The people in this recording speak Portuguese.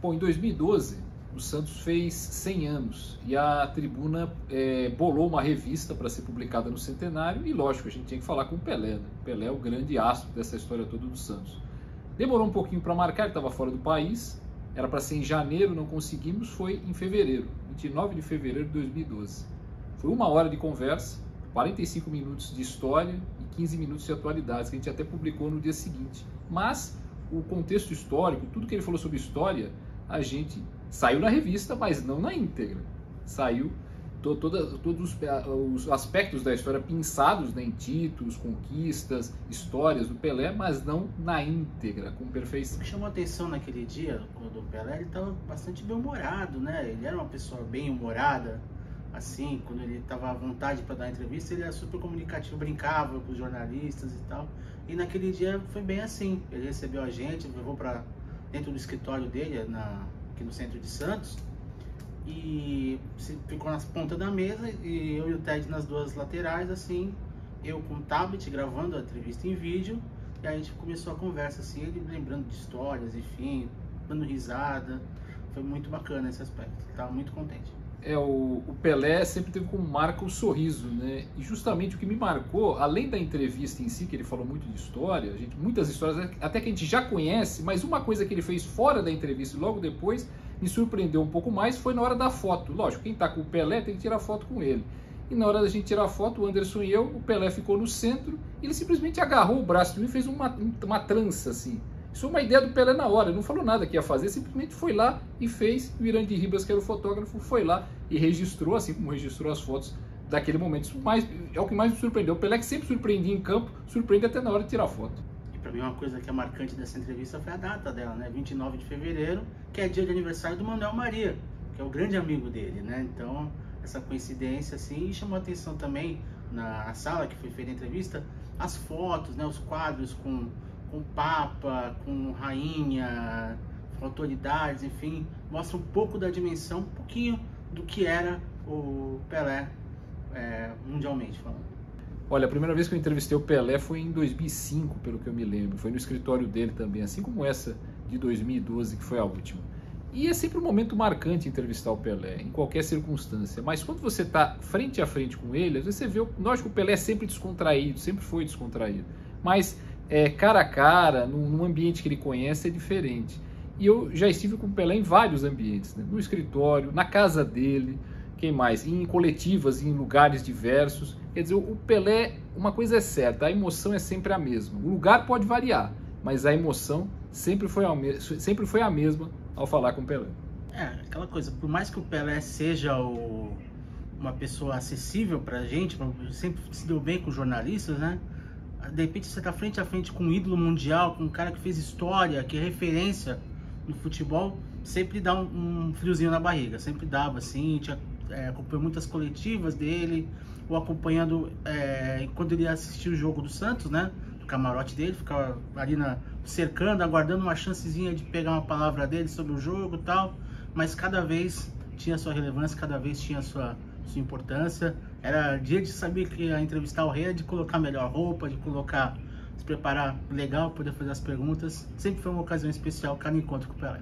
Bom, em 2012, o Santos fez 100 anos e a Tribuna bolou uma revista para ser publicada no centenário e, lógico, a gente tinha que falar com o Pelé, né? O Pelé é o grande astro dessa história toda do Santos. Demorou um pouquinho para marcar, ele estava fora do país, era para ser em janeiro, não conseguimos, foi em fevereiro, 29 de fevereiro de 2012. Foi 1 hora de conversa, 45 minutos de história e 15 minutos de atualidades, que a gente até publicou no dia seguinte. Mas o contexto histórico, tudo que ele falou sobre história, a gente saiu na revista, mas não na íntegra. Saiu todos os aspectos da história pinçados, né, em títulos, conquistas, histórias do Pelé, mas não na íntegra, com perfeição. O que chamou a atenção naquele dia do Pelé, ele estava bastante bem-humorado, né? Ele era uma pessoa bem-humorada, assim, quando ele estava à vontade para dar entrevista, ele era super comunicativo, brincava com os jornalistas e tal. E naquele dia foi bem assim. Ele recebeu a gente, levou para dentro do escritório dele, aqui no centro de Santos, e ficou nas pontas da mesa, e eu e o Ted nas duas laterais, assim, eu com o tablet gravando a entrevista em vídeo, e aí a gente começou a conversa, assim, ele lembrando de histórias, enfim, dando risada. Foi muito bacana esse aspecto, ele estava muito contente. O Pelé sempre teve como marca o sorriso, né? E justamente o que me marcou, além da entrevista em si, que ele falou muito de história, muitas histórias até que a gente já conhece, mas uma coisa que ele fez fora da entrevista e logo depois me surpreendeu um pouco mais foi na hora da foto. Lógico, quem está com o Pelé tem que tirar foto com ele. E na hora da gente tirar a foto, o Anderson e eu, o Pelé ficou no centro, e ele simplesmente agarrou o braço de mim e fez uma trança assim. Isso foi uma ideia do Pelé na hora, ele não falou nada que ia fazer, simplesmente foi lá e fez. E o Irandi Ribas, que era o fotógrafo, foi lá e registrou, assim como registrou as fotos daquele momento. Isso é o que mais me surpreendeu. O Pelé, que sempre surpreendia em campo, surpreende até na hora de tirar foto. E para mim uma coisa que é marcante dessa entrevista foi a data dela, né? 29 de fevereiro, que é dia de aniversário do Manuel Maria, que é o grande amigo dele, né? Então, essa coincidência, assim, e chamou a atenção também na sala que foi feita a entrevista, as fotos, né? Os quadros com Papa, com rainha, com autoridades, enfim, mostra um pouco da dimensão, um pouquinho do que era o Pelé, mundialmente falando. Olha, a primeira vez que eu entrevistei o Pelé foi em 2005, pelo que eu me lembro, foi no escritório dele também, assim como essa de 2012, que foi a última. E é sempre um momento marcante entrevistar o Pelé, em qualquer circunstância, mas quando você está frente a frente com ele, às vezes você vê, lógico que o Pelé é sempre descontraído, sempre foi descontraído, mas cara a cara, num ambiente que ele conhece, é diferente. E eu já estive com o Pelé em vários ambientes, né? No escritório, na casa dele, quem mais? Em coletivas, em lugares diversos. Quer dizer, o Pelé, uma coisa é certa, a emoção é sempre a mesma. O lugar pode variar, mas a emoção sempre foi a mesma ao falar com o Pelé. Aquela coisa, por mais que o Pelé seja uma pessoa acessível pra gente, sempre se deu bem com os jornalistas, né? De repente você está frente a frente com um ídolo mundial, com um cara que fez história, que é referência no futebol, sempre dá um friozinho na barriga, sempre dava assim. Acompanhou muitas coletivas dele, ou acompanhando quando ele assistiu o jogo do Santos, né, do camarote dele, ficava ali cercando, aguardando uma chancezinha de pegar uma palavra dele sobre o jogo e tal, mas cada vez tinha sua relevância, cada vez tinha sua importância. Era dia de saber que ia entrevistar o rei, de colocar melhor roupa, de se preparar legal, poder fazer as perguntas. Sempre foi uma ocasião especial cada encontro com o Pelé.